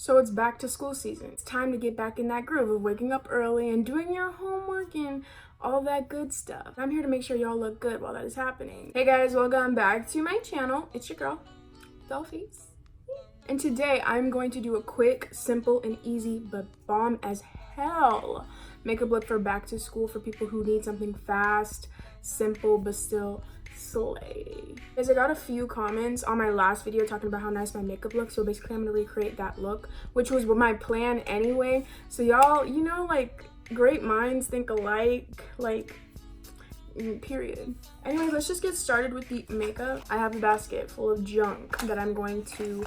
So it's back to school season. It's time to get back in that groove of waking up early and doing your homework and all that good stuff. I'm here to make sure y'all look good while that is happening. Hey guys, welcome back to my channel. It's your girl, Dollface. And today I'm going to do a quick, simple, and easy, but bomb as hell makeup look for back to school for people who need something fast, simple, but still slay. Guys, I got a few comments on my last video talking about how nice my makeup looks, so basically I'm gonna recreate that look, which was my plan anyway. So y'all, you know, like, great minds think alike, like, period. Anyway, let's just get started with the makeup. I have a basket full of junk that I'm going to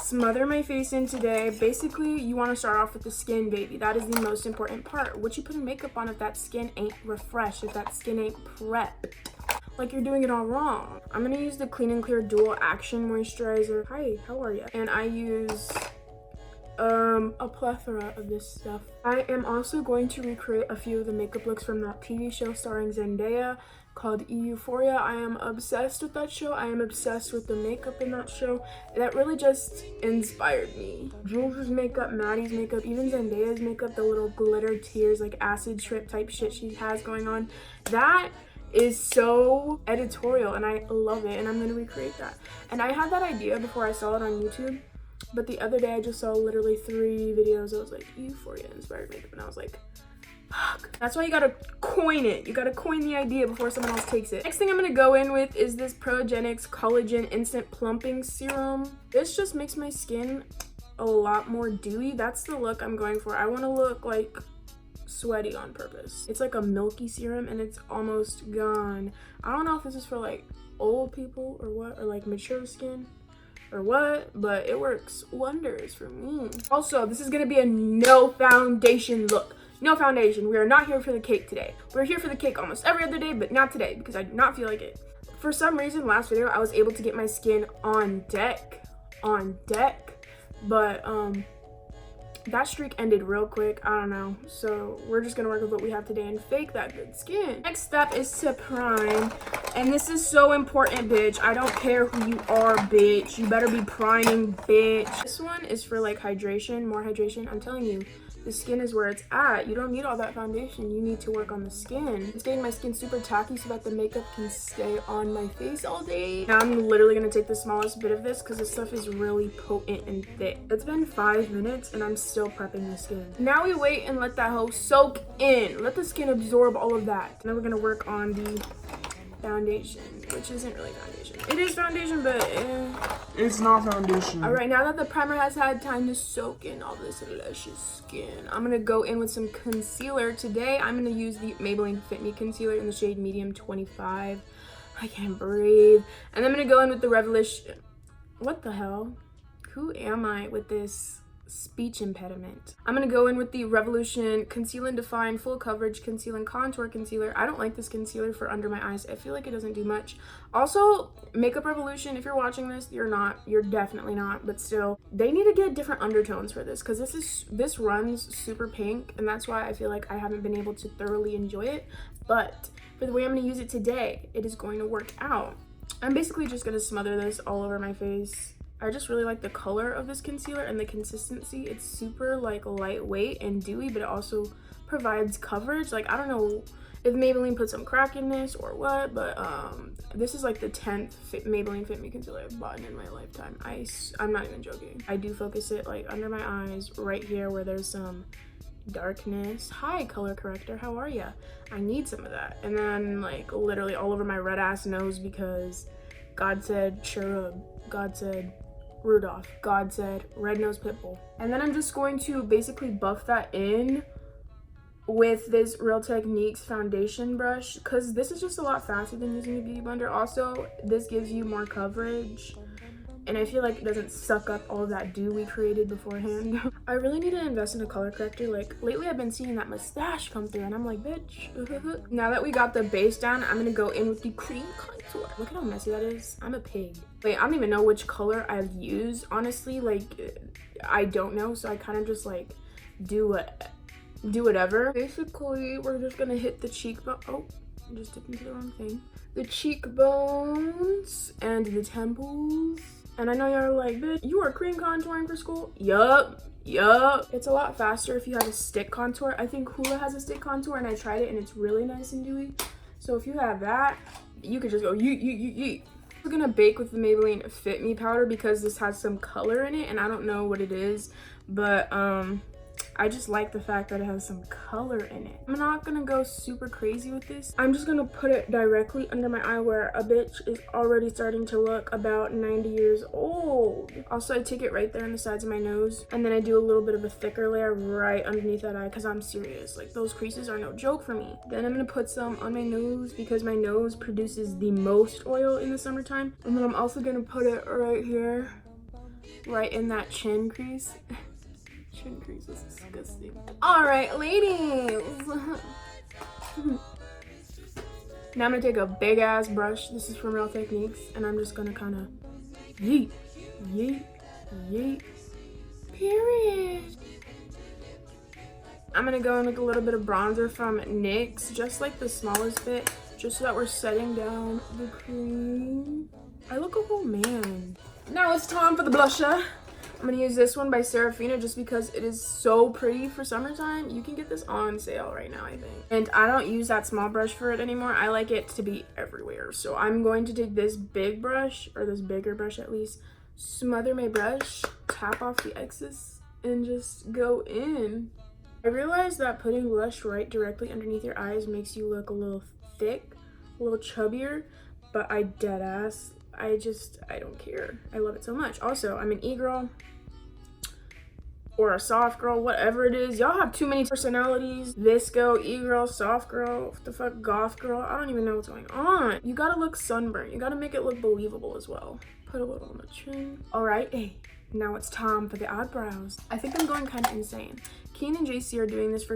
smother my face in today. Basically, you want to start off with the skin, baby. That is the most important part. What you putting makeup on if that skin ain't refreshed, if that skin ain't prepped? Like, you're doing it all wrong. I'm gonna use the Clean and Clear Dual Action Moisturizer. Hi, how are you? And I use a plethora of this stuff. I am also going to recreate a few of the makeup looks from that TV show starring Zendaya called Euphoria. I am obsessed with that show. I am obsessed with the makeup in that show. That really just inspired me. Jules' makeup, Maddie's makeup, even Zendaya's makeup, the little glitter tears, like acid trip type shit she has going on. That is so editorial and I love it, and I'm gonna recreate that. And I had that idea before I saw it on YouTube, but the other day I just saw literally 3 videos. I was like, Euphoria inspired makeup, and I was like, fuck. That's why you gotta coin it. You gotta coin the idea before someone else takes it. Next thing I'm gonna go in with is this Progenics Collagen Instant Plumping Serum. This just makes my skin a lot more dewy. That's the look I'm going for. I wanna look like sweaty on purpose. It's like a milky serum and it's almost gone. I don't know if this is for like old people or what, or like mature skin or what, but it works wonders for me. Also, this is gonna be a no foundation look. No foundation. We are not here for the cake today. We're here for the cake almost every other day, but not today because I do not feel like it. For some reason, last video I was able to get my skin on deck, but that streak ended real quick. I don't know. So we're just gonna work with what we have today and fake that good skin. Next step is to prime. And this is so important, bitch. I don't care who you are, bitch. You better be priming, bitch. This one is for like hydration, more hydration. I'm telling you, the skin is where it's at. You don't need all that foundation. You need to work on the skin. It's getting my skin super tacky so that the makeup can stay on my face all day. Now I'm literally gonna take the smallest bit of this because this stuff is really potent and thick. It's been 5 minutes and I'm still prepping the skin. Now we wait and let that hoe soak in. Let the skin absorb all of that. And then we're gonna work on the foundation, which isn't really foundation. It is foundation, but it's not foundation. All right, now that the primer has had time to soak in all this luscious skin, I'm gonna go in with some concealer. Today, I'm gonna use the Maybelline Fit Me Concealer in the shade Medium 25. I can't breathe. And I'm gonna go in with the Revolution. What the hell? Who am I with this speech impediment? I'm gonna go in with the Revolution Conceal and Define Full Coverage Conceal and Contour Concealer. I don't like this concealer for under my eyes. I feel like it doesn't do much. Also, Makeup Revolution, if you're watching this, you're definitely not, but still, they need to get different undertones for this because this runs super pink, and that's why I feel like I haven't been able to thoroughly enjoy it. But for the way I'm gonna use it today, it is going to work out. I'm basically just gonna smother this all over my face. I just really like the color of this concealer and the consistency. It's super like lightweight and dewy, but it also provides coverage. Like, I don't know if Maybelline put some crack in this or what, but this is like the 10th Maybelline Fit Me concealer I've bought in my lifetime. I'm not even joking. I do focus it like under my eyes right here where there's some darkness. Hi, color corrector, how are ya? I need some of that. And then like literally all over my red ass nose because God said cherub, God said Rudolph, God said red-nosed pitbull. And then I'm just going to basically buff that in with this Real Techniques foundation brush because this is just a lot faster than using a beauty blender. Also, this gives you more coverage and I feel like it doesn't suck up all of that dew we created beforehand. I really need to invest in a color corrector. Like, lately I've been seeing that mustache come through and I'm like, bitch. Now that we got the base down, I'm gonna go in with the cream contour. Look at how messy that is. I'm a pig. Wait, I don't even know which color I've used, honestly. Like, I don't know, so I kind of just like do whatever. Basically, we're just gonna hit the cheekbone. Oh, I just dipped into the wrong thing. The cheekbones and the temples And I know y'all are like, bitch, you are cream contouring for school? Yup. It's a lot faster if you have a stick contour. I think Hula has a stick contour and I tried it and it's really nice and dewy. So if you have that, you could just go yeet. I'm gonna bake with the Maybelline Fit Me powder because this has some color in it and I don't know what it is, but I just like the fact that it has some color in it. I'm not gonna go super crazy with this. I'm just gonna put it directly under my eye where a bitch is already starting to look about 90 years old. Also, I take it right there on the sides of my nose, and then I do a little bit of a thicker layer right underneath that eye because I'm serious. Like, those creases are no joke for me. Then I'm gonna put some on my nose because my nose produces the most oil in the summertime. And then I'm also gonna put it right here, right in that chin crease. Chin crease is disgusting. All right, ladies. Now I'm gonna take a big ass brush. This is from Real Techniques, and I'm just gonna kind of yeet. Period. I'm gonna go in with a little bit of bronzer from NYX, just like the smallest bit, just so that we're setting down the cream. I look a whole man. Now it's time for the blusher. I'm gonna use this one by Serafina just because it is so pretty for summertime. You can get this on sale right now, I think. And I don't use that small brush for it anymore. I like it to be everywhere. So I'm going to take this big brush, or this bigger brush at least, smother my brush, tap off the excess, and just go in. I realized that putting blush right directly underneath your eyes makes you look a little thick, a little chubbier, but I deadass, I don't care. I love it so much. Also, I'm an e-girl or a soft girl, whatever it is. Y'all have too many personalities. Visco, e-girl, soft girl, what the fuck, goth girl. I don't even know what's going on. You gotta look sunburned. You gotta make it look believable as well. Put a little on the chin. All right, hey, now it's time for the eyebrows. I think I'm going kind of insane. Keen and JC are doing this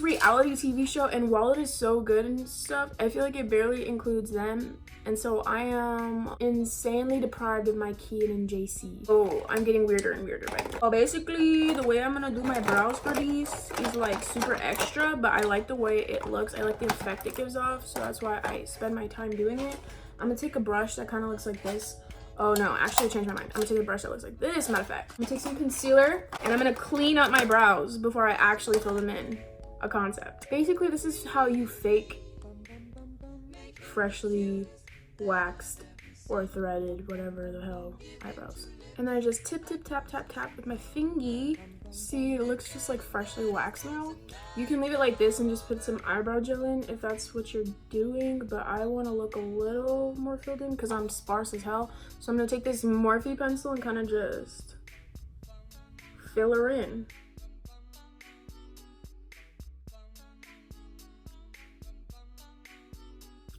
reality TV show, and while it is so good and stuff, I feel like it barely includes them, and so I am insanely deprived of my Keen and JC. Oh, I'm getting weirder and weirder by the way. Well, basically the way I'm gonna do my brows for these is like super extra, but I like the way it looks. I like the effect it gives off, so that's why I spend my time doing it. I'm gonna take a brush that kind of looks like this. Oh no, actually I changed my mind. I'm gonna take a brush that looks like this, matter of fact. I'm gonna take some concealer and I'm gonna clean up my brows before I actually fill them in. A concept. Basically, this is how you fake freshly waxed or threaded, whatever the hell, eyebrows. And then I just tap with my fingy. See, it looks just like freshly waxed now. You can leave it like this and just put some eyebrow gel in if that's what you're doing, but I want to look a little more filled in because I'm sparse as hell. So I'm gonna take this Morphe pencil and kind of just fill her in.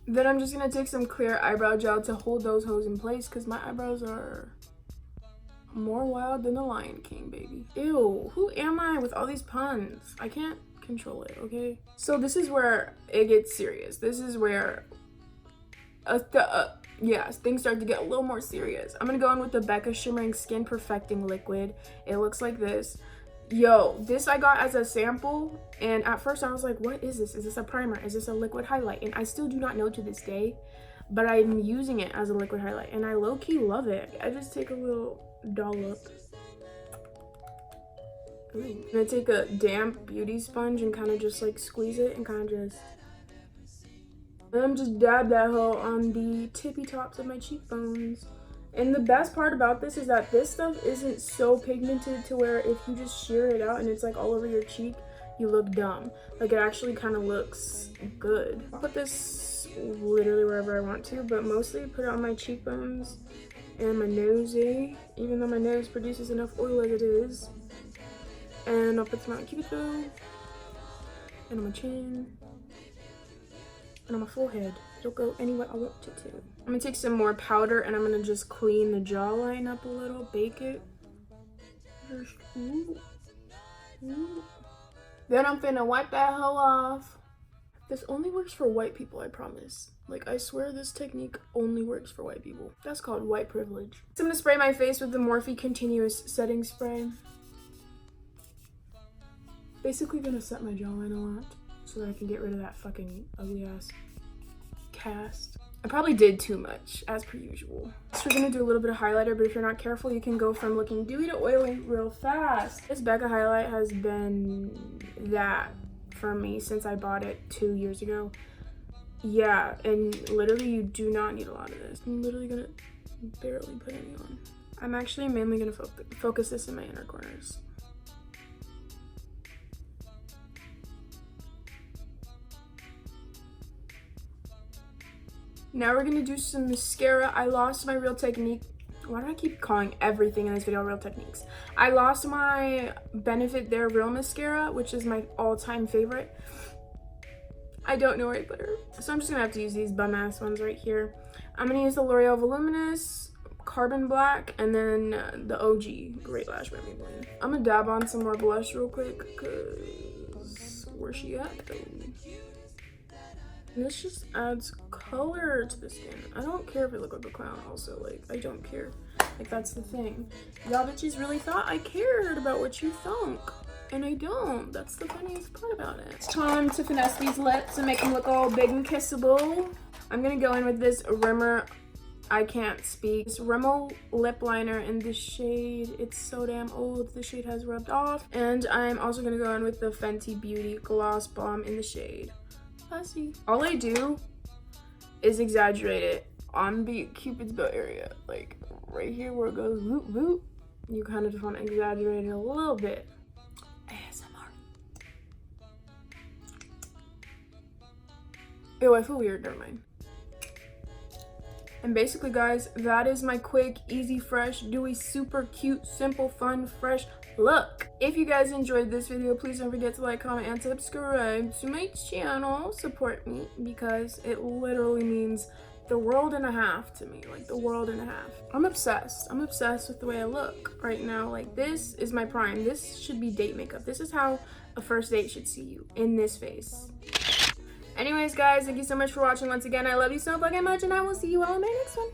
Then I'm just gonna take some clear eyebrow gel to hold those hoes in place because my eyebrows are more wild than the Lion King, baby. Ew, who am I with all these puns? I can't control it, okay? So this is where it gets serious. This is where things start to get a little more serious. I'm gonna go in with the Becca Shimmering Skin Perfecting Liquid. It looks like this. Yo, this I got as a sample, and at first I was like, what is this? Is this a primer? Is this a liquid highlight? And I still do not know to this day, but I'm using it as a liquid highlight, and I low-key love it. I just take a little dollop. Ooh. I'm gonna take a damp beauty sponge and kind of just like squeeze it and kind of just... And I'm just dab that hoe on the tippy tops of my cheekbones. And the best part about this is that this stuff isn't so pigmented to where if you just shear it out and it's like all over your cheek, you look dumb. Like, it actually kind of looks good. I'll put this literally wherever I want to, but mostly put it on my cheekbones and my nosy, even though my nose produces enough oil as it is. And I'll put some on my cuticle, and on my chin, and on my forehead. It'll go anywhere I want it to. I'm gonna take some more powder and I'm gonna just clean the jawline up a little, bake it. Just, ooh. Then I'm finna wipe that hoe off. This only works for white people, I promise. Like, I swear this technique only works for white people. That's called white privilege. So I'm gonna spray my face with the Morphe Continuous Setting Spray. Basically gonna set my jawline a lot so that I can get rid of that fucking ugly ass cast. I probably did too much, as per usual. So we're gonna do a little bit of highlighter, but if you're not careful, you can go from looking dewy to oily real fast. This Becca highlight has been that for me since I bought it 2 years ago. Yeah, and literally you do not need a lot of this. I'm literally gonna barely put any on. I'm actually mainly gonna focus this in my inner corners. Now we're gonna do some mascara. I lost my Real Technique. Why do I keep calling everything in this video Real Techniques? I lost my Benefit Their Real Mascara, which is my all-time favorite. I don't know where I put her. So I'm just gonna have to use these bum-ass ones right here. I'm gonna use the L'Oreal Voluminous, Carbon Black, and then the OG Great Lash by Maybelline. I'm gonna dab on some more blush real quick, cause where's she at? And this just adds color to the skin. I don't care if I look like a clown also, like, I don't care. Like, that's the thing. Y'all bitches really thought I cared about what you thunk. And I don't. That's the funniest part about it. It's time to finesse these lips and make them look all big and kissable. I'm gonna go in with this Rimmer, I can't speak. This Rimmel lip liner in the shade, it's so damn old, the shade has rubbed off. And I'm also gonna go in with the Fenty Beauty Gloss Bomb in the shade Fussy. All I do is exaggerate it on the Cupid's bow area. Like right here where it goes whoop whoop. You kind of just want to exaggerate it a little bit. ASMR. Ew, I feel weird, never mind. And basically, guys, that is my quick, easy, fresh, dewy, super cute, simple, fun, fresh look. If you guys enjoyed this video, please don't forget to like, comment, and subscribe to my channel. Support me because it literally means the world and a half to me. Like, the world and a half. I'm obsessed. I'm obsessed with the way I look right now. Like, this is my prime. This should be date makeup. This is how a first date should see you, in this face. Anyways, guys, thank you so much for watching once again. I love you so fucking much, and I will see you all in my next one.